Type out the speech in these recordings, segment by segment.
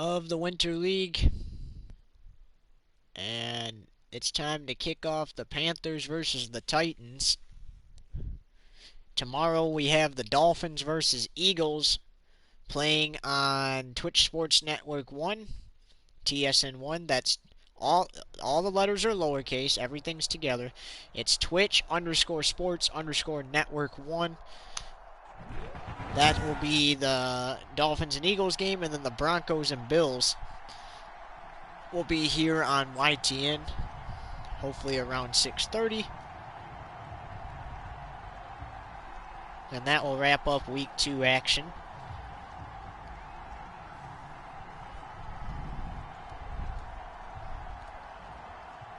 of the Winter League. And it's time to kick off the Panthers versus the Titans. Tomorrow we have the Dolphins versus Eagles playing on Twitch Sports Network 1, TSN 1. That's all the letters are lowercase, everything's together. It's Twitch_sports_network 1. That will be the Dolphins and Eagles game, and then the Broncos and Bills will be here on YTN, hopefully around 6:30. And that will wrap up Week 2 action.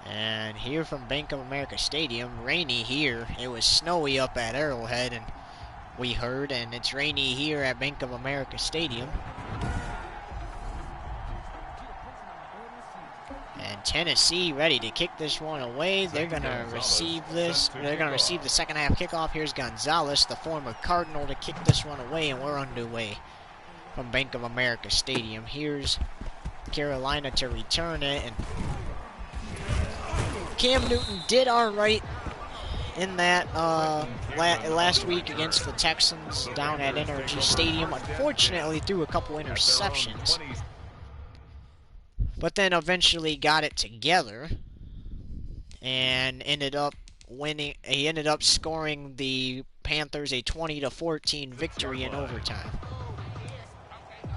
And here from Bank of America Stadium, rainy here. It was snowy up at Arrowhead, and we heard, and it's rainy here at Bank of America Stadium. And Tennessee ready to kick this one away. They're going to receive this. They're going to receive the second half kickoff. Here's Gonzalez, the former Cardinal, to kick this one away, and we're underway from Bank of America Stadium. Here's Carolina to return it, and Cam Newton did all right in that last week against the Texans down at NRG Stadium. Unfortunately, threw a couple interceptions, but then eventually got it together and ended up winning. He ended up scoring the Panthers a 20-14 victory in overtime.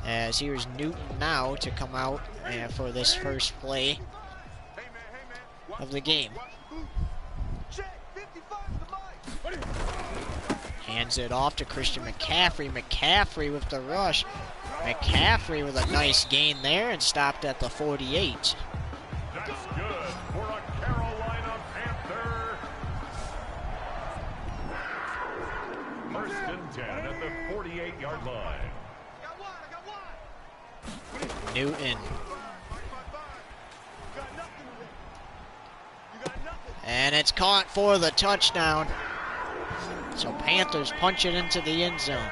As here's Newton now to come out for this first play of the game. Hands it off to Christian McCaffrey. McCaffrey with the rush. McCaffrey with a nice gain there and stopped at the 48. That's good for a Carolina Panther. First and 10 at the 48-yard line. Newton. And it's caught for the touchdown. So Panthers punch it into the end zone.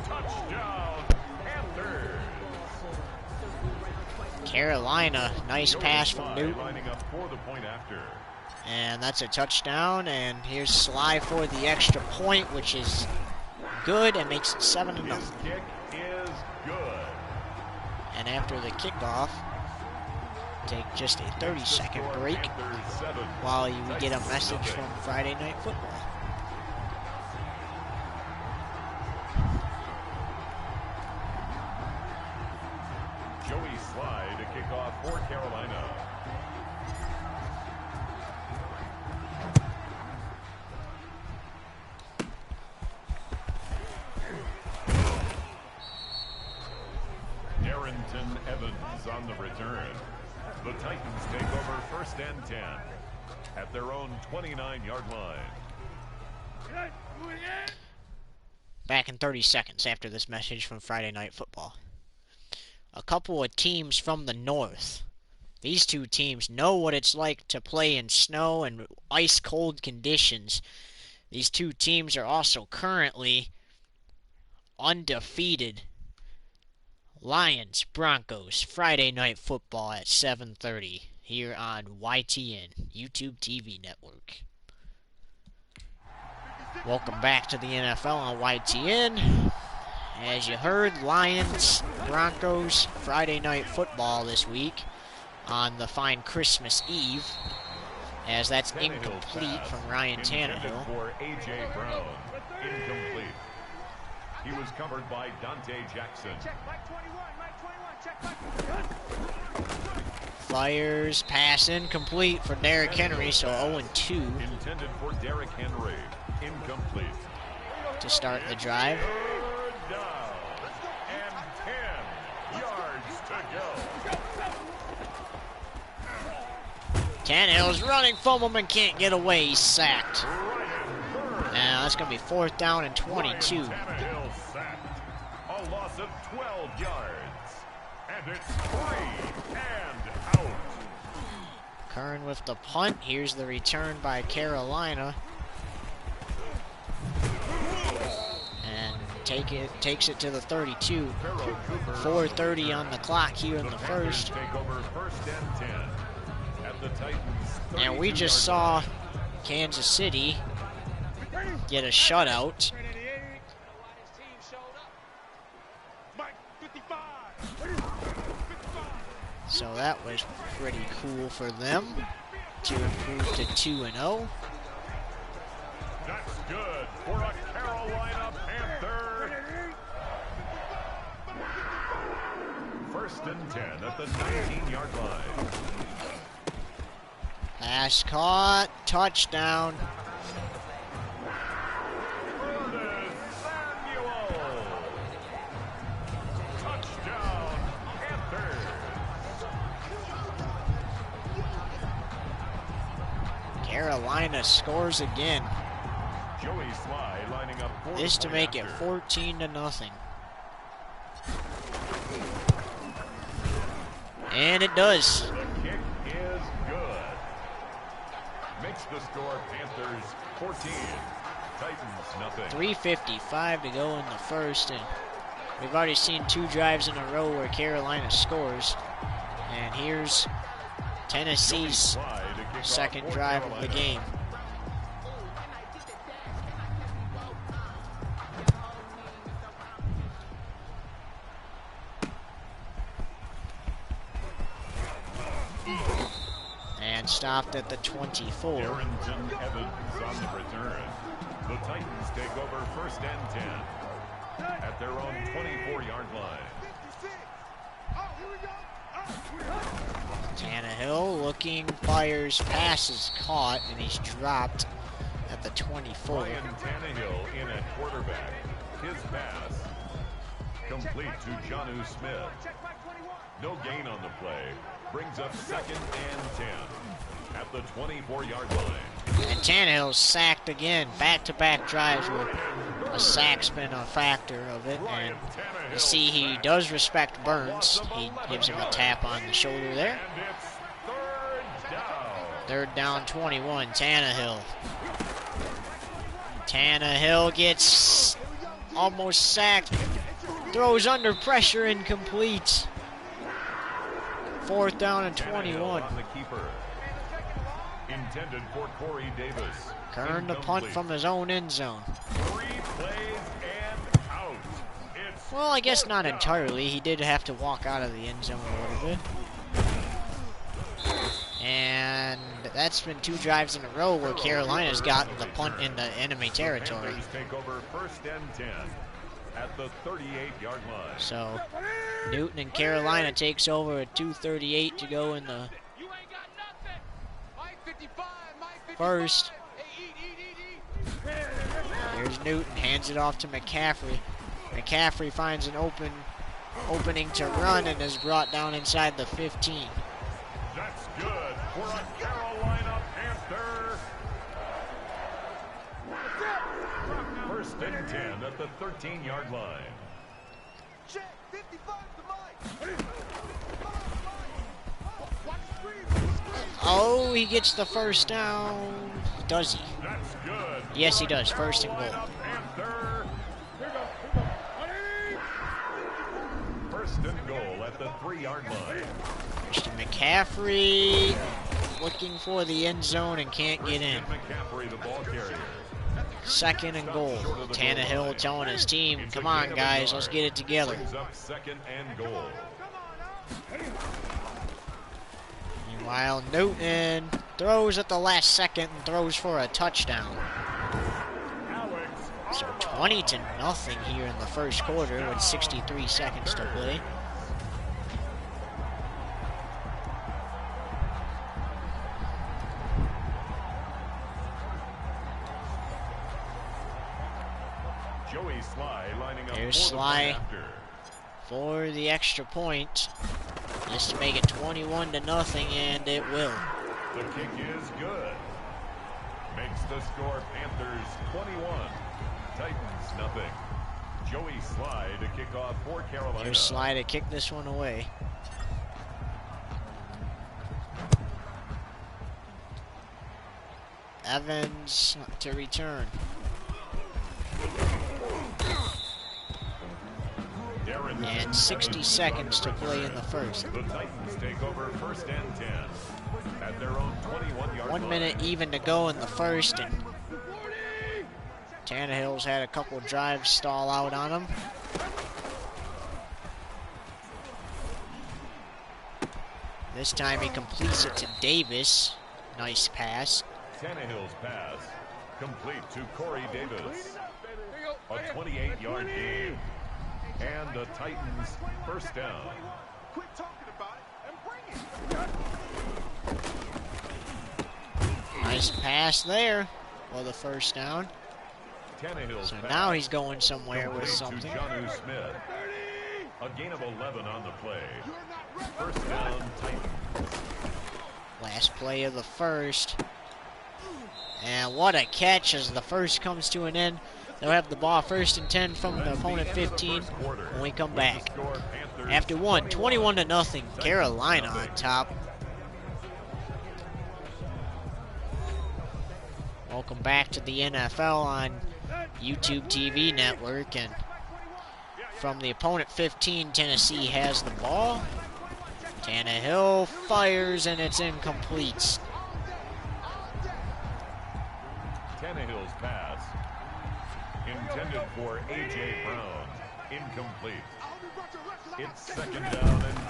Touchdown, Panthers. Carolina, nice pass from Newton. Lining up for the point after. And that's a touchdown. And here's Sly for the extra point, which is good and makes it 7-0. Kick is good. And after the kickoff, take just a 30-second break while we get a message from Friday Night Football. Joey Sly to kick off for Carolina. Darrington Evans on the return. The Titans take over first and 10 at their own 29-yard line. Back in 30 seconds after this message from Friday Night Football. A couple of teams from the north. These two teams know what it's like to play in snow and ice-cold conditions. These two teams are also currently undefeated. Lions, Broncos, Friday Night Football at 7:30 here on YTN, YouTube TV network. Welcome back to the NFL on YTN. As you heard, Lions, Broncos, Friday Night Football this week on the fine Christmas Eve, as that's incomplete from Ryan Tannehill. For A.J. Brown, incomplete. He was covered by Dante Jackson. Fires, pass incomplete for Derrick Henry, so 0-2. Intended for Derrick Henry, incomplete. To start the drive. Third down, and 10 yards to go. Tannehill's running from him and can't get away. He's sacked. Now that's going to be 4th down and 22. Tannehill sacked. A loss of 12 yards. And it's 3 and out. Kern with the punt. Here's the return by Carolina. And takes it to the 32. Farrell Cooper 4:30 on the clock here in The the Panthers first. take over first and 10 at the Titans. And we 32 just yard saw Kansas City get a shutout. So that was pretty cool for them to improve to 2-0. That's good for a Carolina Panther. First and 10 at the 19-yard line. Pass caught, touchdown. Curtis Samuel. Touchdown, Panthers. Carolina scores again. Joey Sly lining up for This the to point make it after. 14-0. And it does. The kick is good. Makes the score Panthers 14, Titans nothing. 3:55 to go in the first, and we've already seen 2 drives in a row where Carolina scores. And here's Tennessee's Sly to kick off second for drive of the Carolina. game. And stopped at the 24. Darrington Evans on the return. The Titans take over first and 10 at their own 24-yard line. Tannehill looking, fires, passes caught, and he's dropped at the 24. Ryan Tannehill in at quarterback. His pass complete to Jonnu Smith. No gain on the play. Brings up second and 10 at the 24-yard line. And Tannehill's sacked again. Back-to-back drives where a sack's been a factor of it. And you see he does respect Burns. He gives him a tap on the shoulder there. And it's third down. Third down 21, Tannehill. Tannehill gets almost sacked. Throws under pressure, incomplete. Fourth down and 21. Tannehill on the keeper. Intended for Corey Davis. Kern the punt from his own end zone. 3 plays and out. It's Well, I guess not fourth down. entirely. He did have to walk out of the end zone a little bit. And that's been 2 drives in a row where Carolina's gotten the punt in the enemy territory. Panthers take over first and 10 at the 38-yard line. So Newton and Carolina takes over at 2:38 to go in the first. Here's Newton, hands it off to McCaffrey. McCaffrey finds an opening to run and is brought down inside the 15. That's good for a Carolina Panther. First and 10 at the 13-yard line. Oh, he gets the first down. Does he? That's good. Yes, he does. First and goal. Carolina Panther. First and goal at the 3-yard line. Christian McCaffrey looking for the end zone and can't get in. Christian McCaffrey, the ball carrier. Second and goal. Tannehill telling his team, come on guys, let's get it together. Brings up second and goal. Meanwhile, Newton throws at the last second and throws for a touchdown. So 20-0 here in the first quarter with 63 seconds to play. Joey Sly lining up There's for the Sly. point after. For the extra point. Just to make it 21-0, and it will. The kick is good. Makes the score Panthers 21, Titans nothing. Joey Sly to kick off for Carolina. Here's Sly to kick this one away. Evans to return. And 60 seconds to play in the first. The Titans take over first and 10 at their own 21-yard line. 1 minute even to go in the first, and Tannehill's had a couple drives stall out on him. This time he completes it to Davis. Nice pass. Tannehill's pass complete to Corey Davis. A 28-yard gain. And the Titans first down. Quit talking about it and bring it. Nice pass there for the first down. Tannehill's So pass now he's going somewhere with complete something. to Jonnu Smith. A gain of 11 on the play. First down, Titans. Last play of the first. And what a catch as the first comes to an end. They'll have the ball first and 10 from the opponent 15 when we come back. After one, 21-0, Carolina on top. Welcome back to the NFL on YouTube TV network, and from the opponent 15, Tennessee has the ball. Tannehill fires and it's incomplete. Tannehill's pass intended for A.J. Brown. Incomplete. It's second down and 10.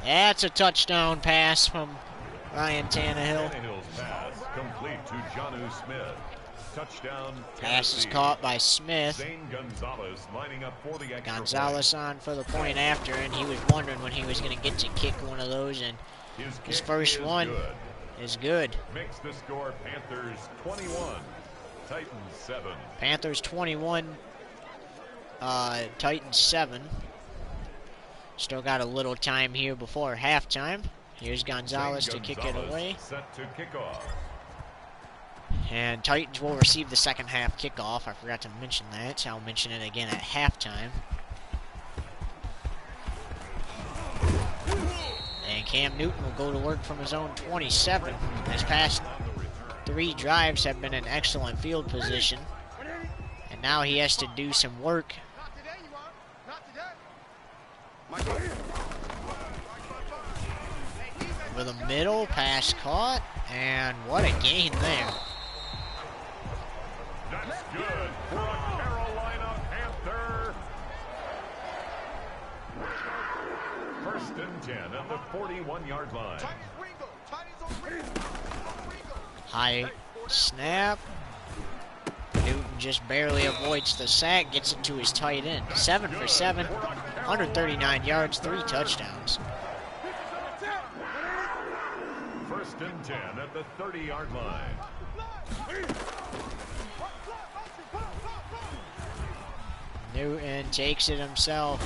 That's a touchdown pass from Ryan Tannehill. Tannehill's pass complete to Jonnu Smith. Touchdown, Pass is Tennessee. caught by Smith. Zane Gonzalez lining up for the extra Gonzalez on for the point after, and he was wondering when he was going to get to kick one of those, and point. his kick first is one good. is good. Makes the score Panthers 21, Titans 7. Panthers 21, Titans 7. Still got a little time here before halftime. Here's Gonzalez to Zane kick it Gonzalez away. Set to kick off. And Titans will receive the second half kickoff. I forgot to mention that. I'll mention it again at halftime. And Cam Newton will go to work from his own 27. His past 3 drives have been in excellent field position. And now he has to do some work. Not today, you are. Not today. Over the middle, pass caught. And what a gain there. That's good for a Carolina Panther. First and 10 at the 41-yard line. High snap. Newton just barely avoids the sack, gets it to his tight end. 7 for 7, 139 yards, 3 touchdowns. First and 10 at the 30-yard line. Newton takes it himself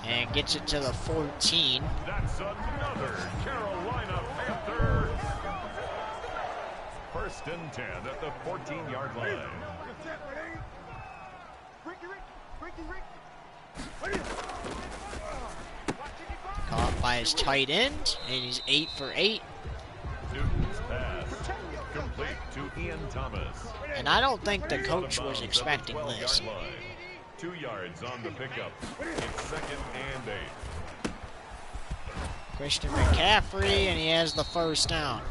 and gets it to the 14. That's another Carolina Panther. First and 10 at the 14-yard line. Caught by his tight end, and he's 8 for 8. Newton's pass complete to Ian Thomas. And I don't think the coach was expecting this. 2 yards on the pickup. It's second and 8. Christian McCaffrey, and he has the first down.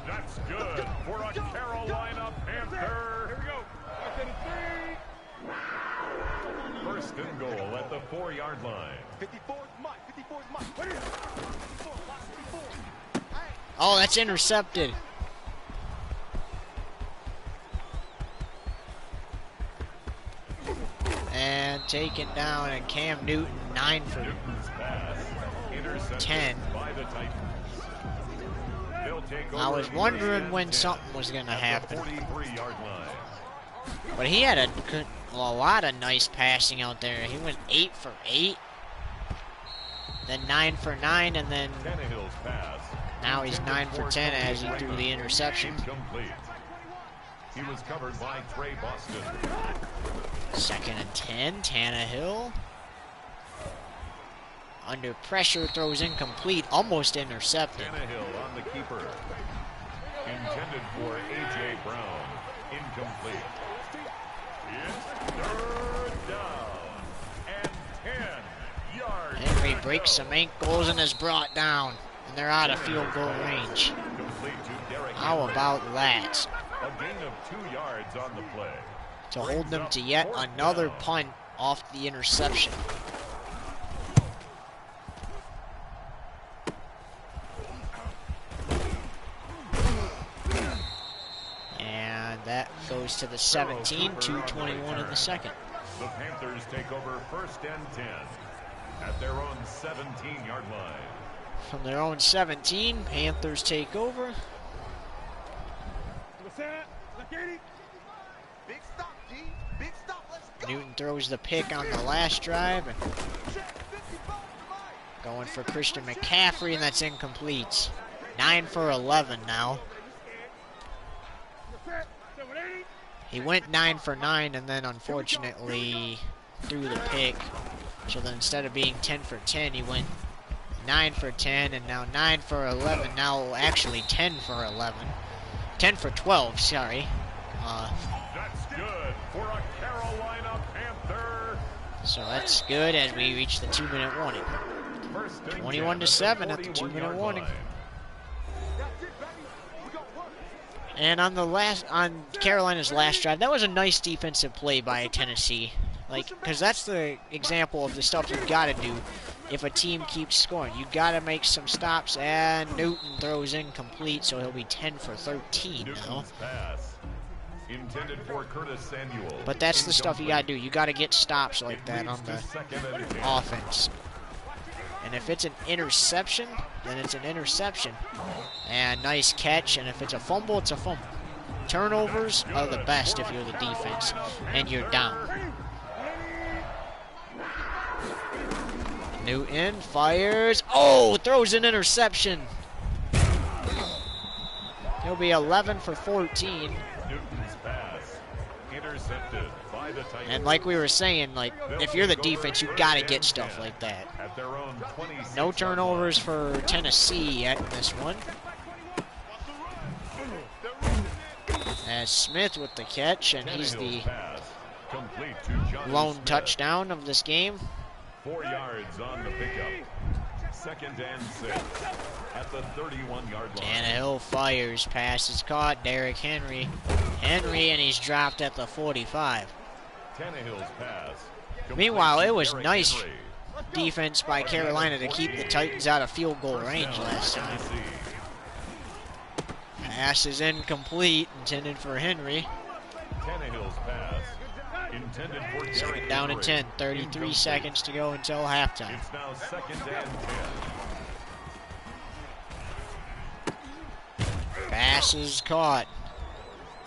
That's good for a Carolina Panther. Here we go. First and goal at the 4-yard line. 54 is mine. 54 is mine. 54, 54. Oh, that's intercepted. And taken down, and Cam Newton 9 for Newton's pass intercepted 10. by the Titans. They'll take I over was first wondering and when 10 something was going to at happen. the 43-yard line. But he had a lot of nice passing out there. He went 8 for 8, then 9 for 9, and then Tannehill's pass. now he's 9 for 10 as he threw the interception. Incomplete. He was covered by Trey Boston. Second and 10, Tannehill. Under pressure, throws incomplete, almost intercepted. Tannehill on the keeper. Intended for A.J. Brown. Incomplete. It's third breaks some ankles and is brought down. And they're out of field goal range. Complete to Derrick How Henry. about that? A gain of 2 yards on the play. To hold them to yet another punt off the interception. And that goes to the 17, 2:21 in the second. The Panthers take over 1st and 10 at their own 17-yard line. From their own 17, Panthers take over. Big stop, G. Big stop. Let's go. Newton throws the pick on the last drive. And going for Christian McCaffrey, and that's incomplete. 9 for 11 now. He went 9 for 9 and then unfortunately threw the pick. So then instead of being 10 for 10, he went 9 for 10 and now 9 for 11. Now actually 10 for 11. 10 for 12, sorry. That's good for a Carolina Panther. So that's good as we reach the 2-minute warning. 21 to 7 at the 2-minute warning. And on Carolina's last drive, that was a nice defensive play by Tennessee. Like, because that's the example of the stuff you've got to do if a team keeps scoring. You've got to make some stops, and Newton throws incomplete, so he'll be 10 for 13 now. Newton's pass intended for Curtis Samuel. But that's the stuff you got to do. You got to get stops like that on the offense. And if it's an interception, then it's an interception. And nice catch. And if it's a fumble, it's a fumble. Turnovers are the best if you're the defense and you're down. Newton fires. Oh, throws an interception. He'll be 11 for 14. Newton's pass intercepted by the Titans. And like we were saying, like, if you're the defense, you got to get stuff like that. At their own 26 No turnovers for Tennessee yet in this one. As Smith with the catch, and he's the pass complete to Jonnu lone Smith. touchdown of this game. 4 yards on the pickup. 2nd and 6 at the 31-yard line. Tannehill fires, pass is caught. Derrick Henry, and he's dropped at the 45. Tannehill's pass. complete Meanwhile, to it was Derrick nice Henry. defense by Carolina to keep the Titans out of field goal range last time. Tennessee. Pass is incomplete, intended for Henry. Tannehill's pass intended for Derrick Second down and Henry. 10, 33 Incomplete. seconds to go until halftime. It's now 2nd and 10. Pass is caught.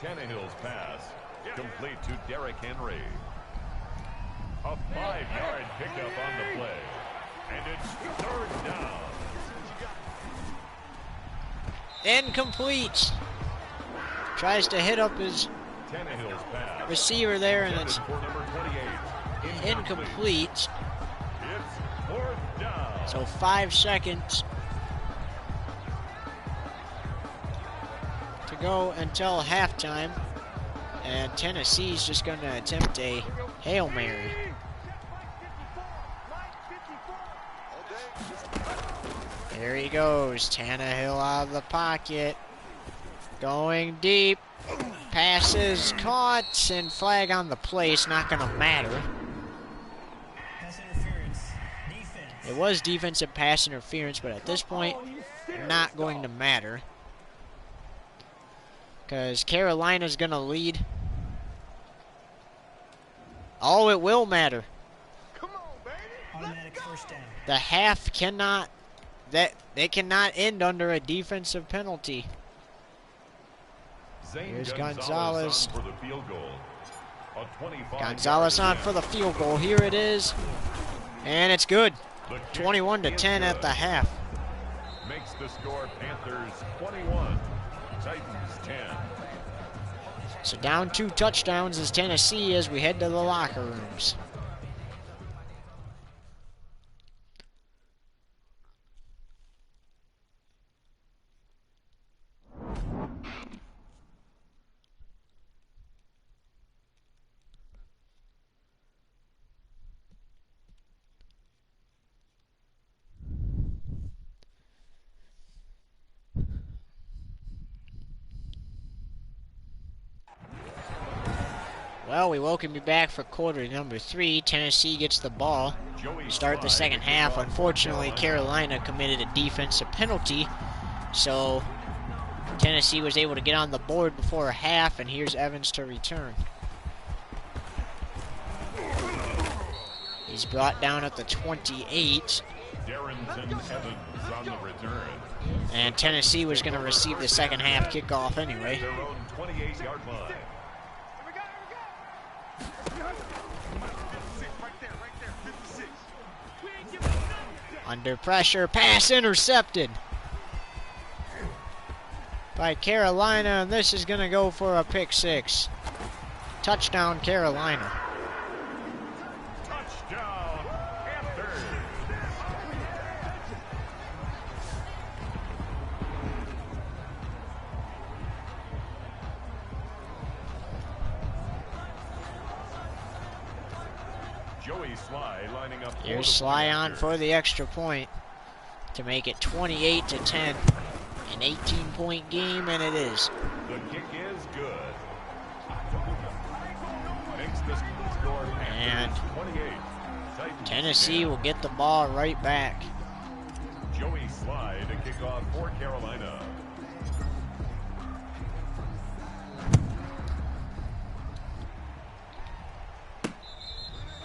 Tannehill's pass complete to Derrick Henry. A 5-yard pickup on the play. And it's 3rd down. Incomplete. Tries to hit up his Tannehill's pass receiver there, and it's intended for number 28. incomplete. It's 4th down. So 5 seconds to go until halftime. And Tennessee's just going to attempt a Hail Mary. There he goes. Tannehill out of the pocket. Going deep. Passes caught, and flag on the play. It's not going to matter. Pass interference. Defense. It was defensive pass interference, but at this point, not going to matter. Because Carolina's going to lead. Oh, it will matter. Come on, baby. Automatic first down. The half cannot, it cannot end under a defensive penalty. Zane Here's Gonzalez on for the field goal. A 25 Gonzalez on for the field goal. Here it is. And it's good. The kick 21 to is 10 at good. the half. Makes the score Panthers 21, Titans 10. So down 2 touchdowns is Tennessee as we head to the locker rooms. Well, we welcome you back for quarter number 3. Tennessee gets the ball. Start the second half. Unfortunately, Carolina committed a defensive penalty, so Tennessee was able to get on the board before half, and here's Evans to return. He's brought down at the 28. Darrington Evans on the return. And Tennessee was going to receive the second half kickoff anyway. Their own 28-yard line. Under pressure, pass intercepted by Carolina, and this is going to go for a pick 6. Touchdown, Carolina. Touchdown, Panthers. Joey Sly lining up. Here's Sly on for the extra point to make it 28-10. An 18-point game, and it is. The kick is good. Makes the score And 28. Titans Tennessee 10. will get the ball right back. Joey Sly to kick off for Carolina.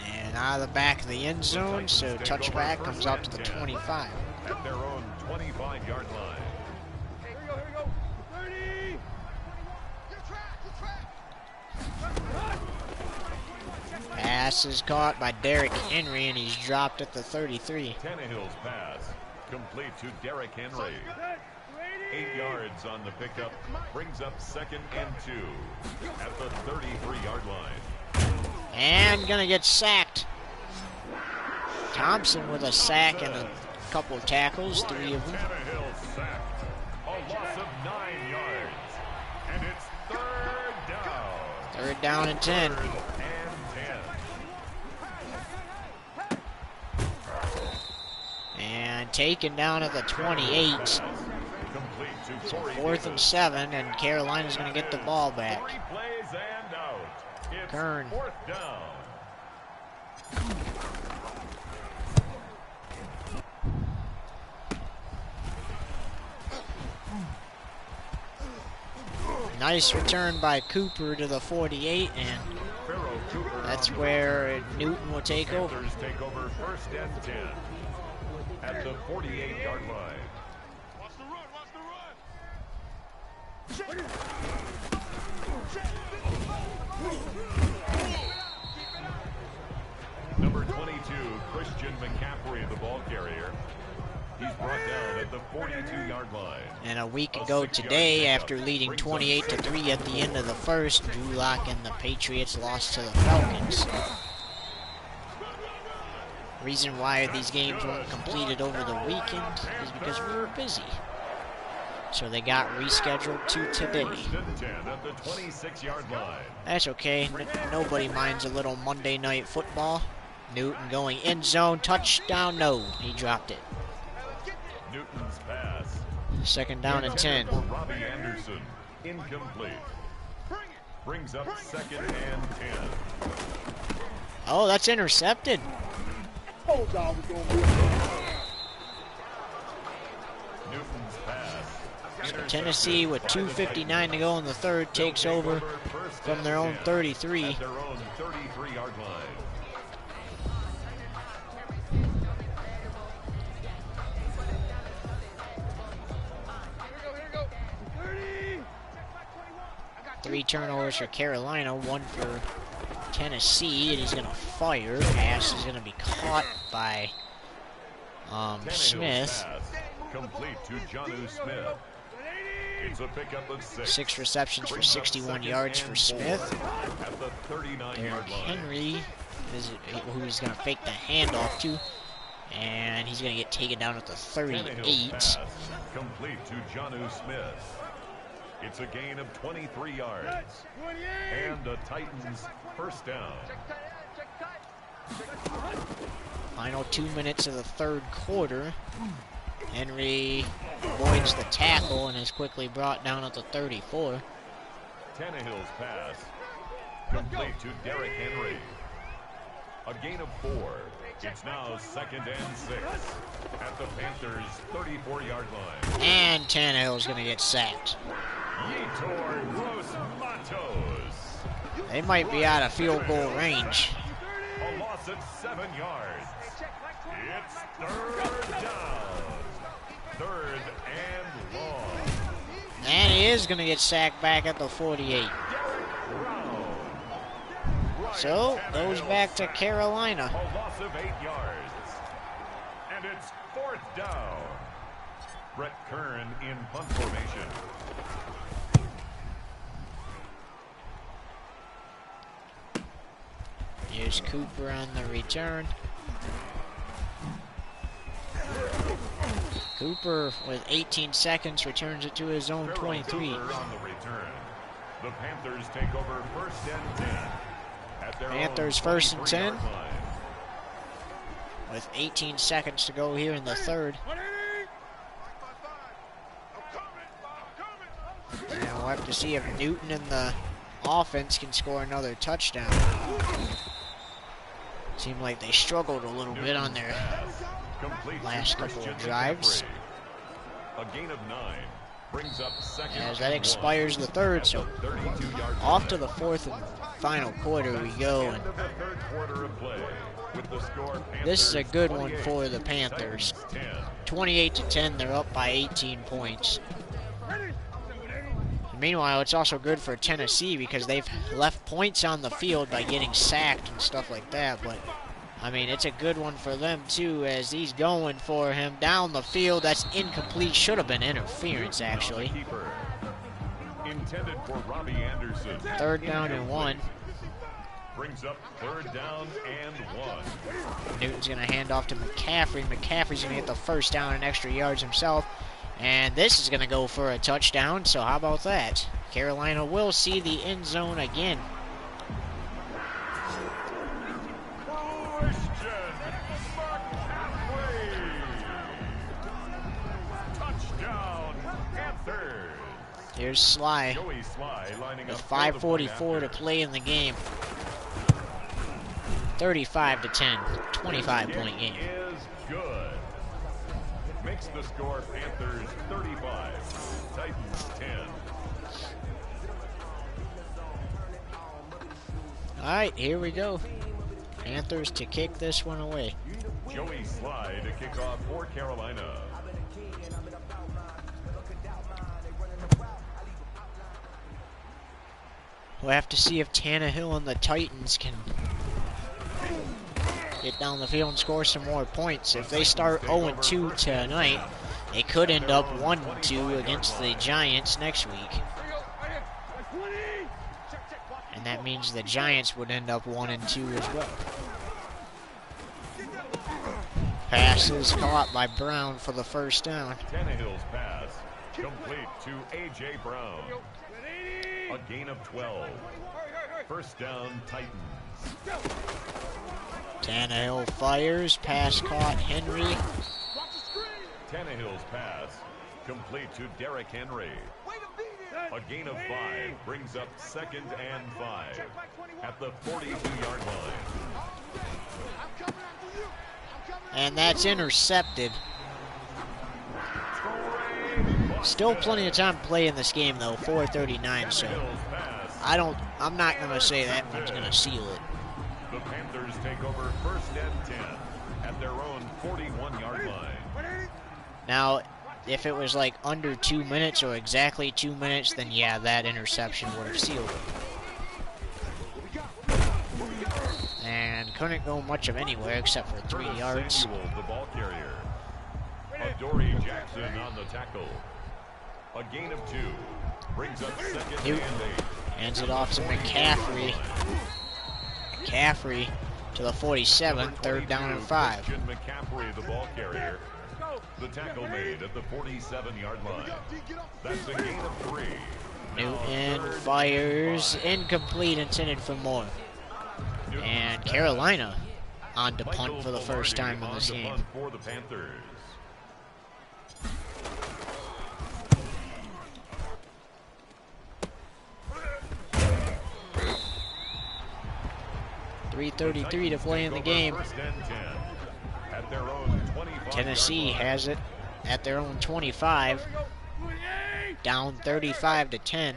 And out of the back of the end zone, so touchback comes out to the 25. At their own 25-yard line. Here we go. 30. Good track. Pass is caught by Derrick Henry, and he's dropped at the 33. Tannehill's pass complete to Derrick Henry. 8 yards on the pickup, brings up 2nd and 2 at the 33-yard line. And gonna get sacked. Thompson with a sack and a couple of tackles, 3 of them. Tannehill sacked, a loss of 9 yards, and it's 3rd down. 3rd down and 10. And 10. And taken down at the 28. Complete to So Corey 4th and Davis. 7, and Carolina's gonna get the ball back. 3 plays and out. It's Kern. 4th down. Nice return by Cooper to the 48, and Pharaoh Cooper that's on the where Newton will take over. Panthers take over 1st and 10 at the 48-yard line. Watch the run. Number 22, Christian McCaffrey, the ball carrier. He's brought down at the 42-yard line. And a week ago today, after leading 28-3 at the end of the first, Drew Lock and the Patriots lost to the Falcons. Reason why these games weren't completed over the weekend is because we were busy. So they got rescheduled to today. 1st and 10 at the 26-yard line. That's okay. Nobody minds a little Monday night football. Newton going end zone, touchdown, no. He dropped it. Newton's pass. 2nd down and 10. For Robbie Anderson, incomplete. Brings up 2nd and 10. Oh, that's intercepted. Newton's pass. Tennessee, with 2:59 to go in the 3rd, takes over from their own 33. At their own 33-yard line. Here we go. 30. 3 turnovers for Carolina, 1 for Tennessee, and he's going to fire. Pass is going to be caught by Tannehill's Smith. pass, complete to Jonnu Smith. It's a pickup of 6. 6 receptions for Brings up 61 2nd yards and for 4 Smith. at the 39-yard Derrick line. Henry, who he's going to fake the handoff to, and he's going to get taken down at the Tannehill's 38. pass, complete to Jonnu Smith. It's a gain of 23 yards. And the Titans 1st down. Final 2 minutes of the 3rd quarter. Henry avoids the tackle and is quickly brought down at the 34. Tannehill's pass, complete to Derrick Henry. A gain of 4. It's now 2nd and 6 at the Panthers' 34-yard line. And Tannehill's going to get sacked. Yetur Gross-Matos. They might be out of field goal range. A loss of 7 yards. It's 3rd down. 3rd and long. And he is going to get sacked back at the 48. So, goes back to Carolina. A loss of 8 yards. And it's 4th down. Brett Kern in punt formation. Here's Cooper on the return. Cooper with 18 seconds returns it to his own 23. Cooper on the return. The Panthers take over 1st and 10. At their Panthers own 1st and 10. 23-yard line. With 18 seconds to go here in the third. And we'll have to see if Newton and the offense can score another touchdown. Seemed like they struggled a little bit on their last couple of drives. A gain of 9 brings up 2nd As that and expires the third, so 32-yard off to the 4th and final quarter we go. And the 3rd quarter of play with the score this is a good one 48, for the Panthers. Titans 10. 28-10, they're up by 18 points. Meanwhile, it's also good for Tennessee because they've left points on the field by getting sacked and stuff like that. But, I mean, it's a good one for them, too, as he's going for him down the field. That's incomplete. Should have been interference, actually. Keeper. Intended for Robbie Anderson. 3rd down and 1. Brings up 3rd down and 1. Newton's going to hand off to McCaffrey. McCaffrey's going to get the 1st down and extra yards himself. And this is going to go for a touchdown, so how about that? Carolina will see the end zone again. Christian McCaffrey. Touchdown, Panthers. Here's Sly Joey Sly lining with up for the 5:44 to Panthers. play in the game. 35-10, 25-point game. Is good. Makes the score Panthers 35, Titans 10. All right, here we go. Panthers to kick this one away. Joey Sly to kick off for Carolina. We'll have to see if Tannehill and the Titans can get down the field and score some more points. If they start 0-2 tonight, they could end up 1-2 against the Giants next week. And that means the Giants would end up 1-2 as well. Pass is caught by Brown for the 1st down. Tannehill's pass complete to A.J. Brown. A gain of 12. 1st down, Titans. Tannehill fires, pass caught, Henry. Tannehill's pass complete to Derrick Henry. A gain of 5 brings up 2nd and 5 at the 42-yard line. And that's intercepted. Still plenty of time to play in this game though, 4:39, so I'm not gonna say that one's gonna seal it. The Panthers take over 1st and 10 at their own 41-yard line. Now, if it was like under 2 minutes or exactly 2 minutes, then yeah, that interception would have sealed it. And couldn't go much of anywhere except for 3 yards. Samuel, the ball carrier. Adoree Jackson on the tackle. A gain of 2 brings up 2nd Newton and 8. hands it off to McCaffrey. McCaffrey to the 47, 3rd down and 5. Christian McCaffrey, the ball carrier. The tackle made at the 47-yard line. That's a gain of 3. Newton fires, incomplete, intended for more. And Carolina on to punt for the first time in this game. For the Panthers. 3:33 to play in the game. First and 10 at their own 25 Tennessee has it at their own 25, down 35 to 10.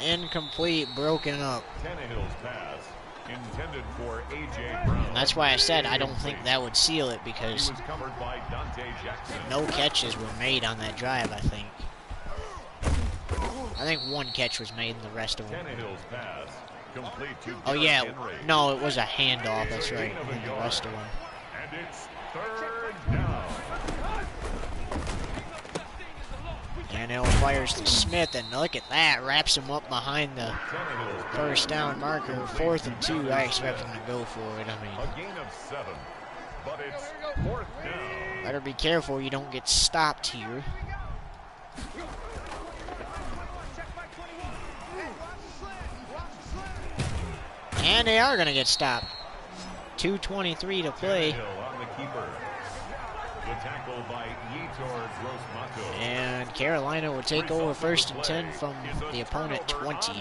Incomplete, broken up. Tannehill's pass intended for A.J. Brown. And that's why I said I don't think that would seal it, He because was covered by Dante Jackson. no catches were made on that drive, I think. I think one catch was made in the rest of them. Tannehill's pass complete to Oh yeah, Henry. no, it was a handoff, that's right, in the rest of them. And it's third down. Tannehill fires to Smith, and look at that, wraps him up behind the Tannehill's pass first down marker. 4th and 2, I expect him to go for it. I mean, a gain of 7, but it's fourth down. better be careful you don't get stopped here. And they are going to get stopped. 2:23 to play. Tannehill on the keeper. The tackle by Yetur Gross-Matos. And Carolina will take over 1st and 10 from the opponent 20.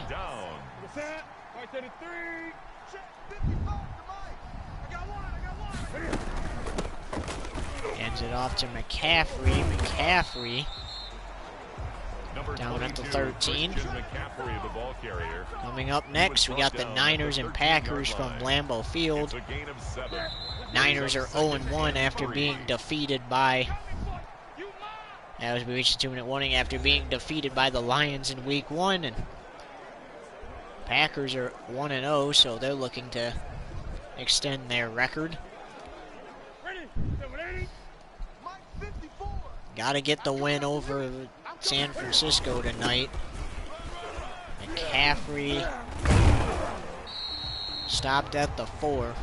Hands it off to McCaffrey. McCaffrey Number down at the 22, 13. Christian McCaffrey, the ball carrier. Coming up next, we got the Niners and Packers from Lambeau Field. It's a gain of 7. Niners are 0-1 after being defeated by... As we reach the 2-minute warning, after being defeated by the Lions in Week 1. And Packers are 1-0, so they're looking to extend their record. Got to get the win over San Francisco tonight. McCaffrey stopped at the 4.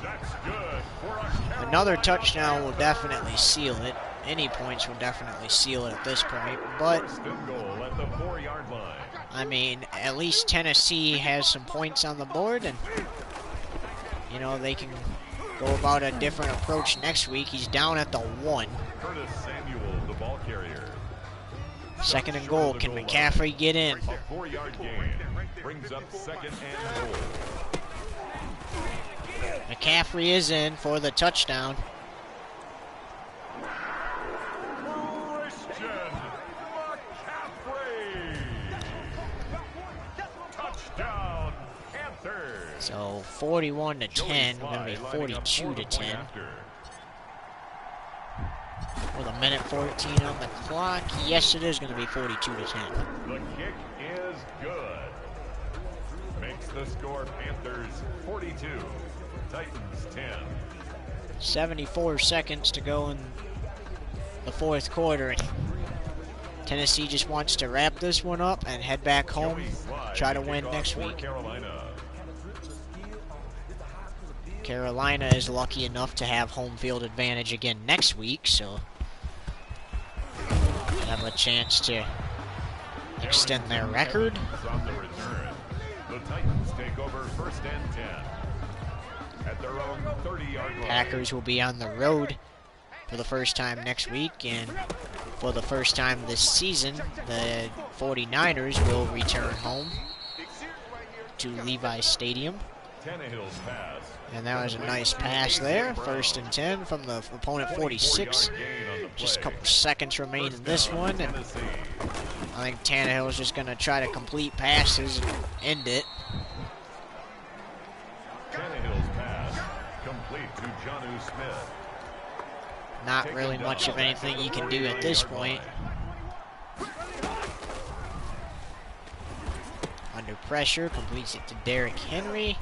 That's good for a Another touchdown will definitely seal it. Any points will definitely seal it at this point. But, first and goal at the 4-yard line. I mean, at least Tennessee has some points on the board. And, you know, they can go about a different approach next week. He's down at the 1. Curtis Samuel, the ball carrier. 2nd and goal. Can McCaffrey get in? A 4-yard gain brings up 2nd and goal. McCaffrey is in for the touchdown. Christian McCaffrey. Touchdown, Panthers. So 41 to 10. We're going to be 42 to 10. With a minute 14 on the clock. Yes, it is going to be 42 to 10. The kick is good. Makes the score Panthers 42, Titans 10. 74 seconds to go in the 4th quarter. Tennessee just wants to wrap this one up and head back home, Joey Slye try to kick win off next for week. Carolina. Carolina is lucky enough to have home field advantage again next week, so have a chance to extend their record. On the return, the Titans take over 1st and 10 at their own 30-yard line. Packers will be on the road for the first time next week, and for the first time this season, the 49ers will return home to Levi Stadium. Tannehill's pass. And that was a nice pass there. 1st and 10 from the opponent 46. Just a couple seconds remain in this one, and I think Tannehill is just going to try to complete passes and end it. Tannehill's pass complete to Jonnu Smith. Not really much of anything he can do at this point. Under pressure, completes it to Derrick Henry.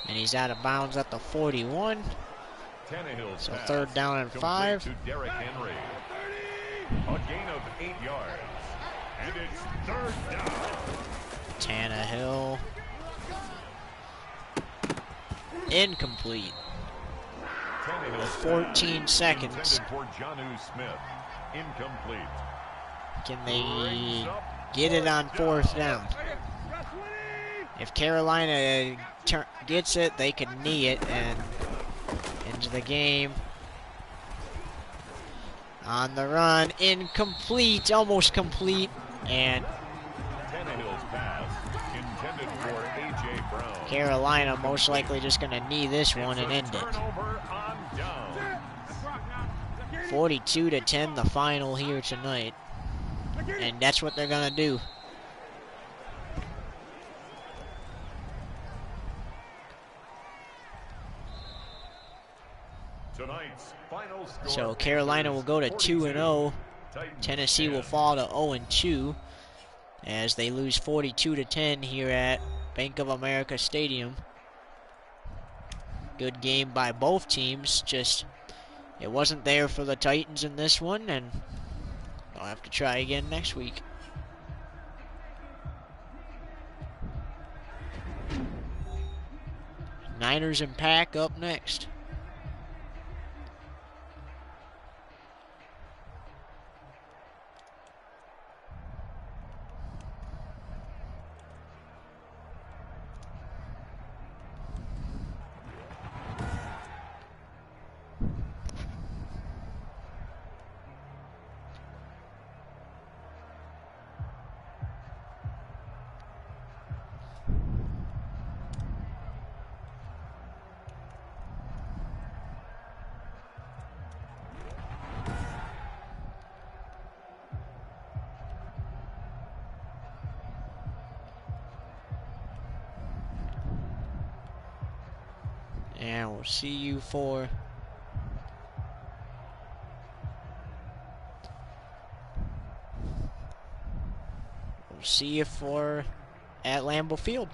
And he's out of bounds at the 41. Tannehill's So pass 3rd down and complete 5. to Derrick Henry. A gain of 8 yards. And it's 3rd down. Tannehill. Incomplete. Tannehill's 14 pass seconds. intended for Jonnu Smith. Incomplete. Can they get it on 4th down? If Carolina gets it, they can knee it and into the game. On the run, incomplete, almost complete, and Tannehill's pass intended for A.J. Brown. Carolina most likely just going to knee this one and end it. Turnover on down. 42-10 the final here tonight. And that's what they're going to do. Tonight's final score. So Carolina will go to 2-0. Titans Tennessee will 10. fall to 0-2 as they lose 42-10 here at Bank of America Stadium. Good game by both teams, just it wasn't there for the Titans in this one, and they'll have to try again next week. Niners and Pack up next. And we'll see you for at Lambeau Field.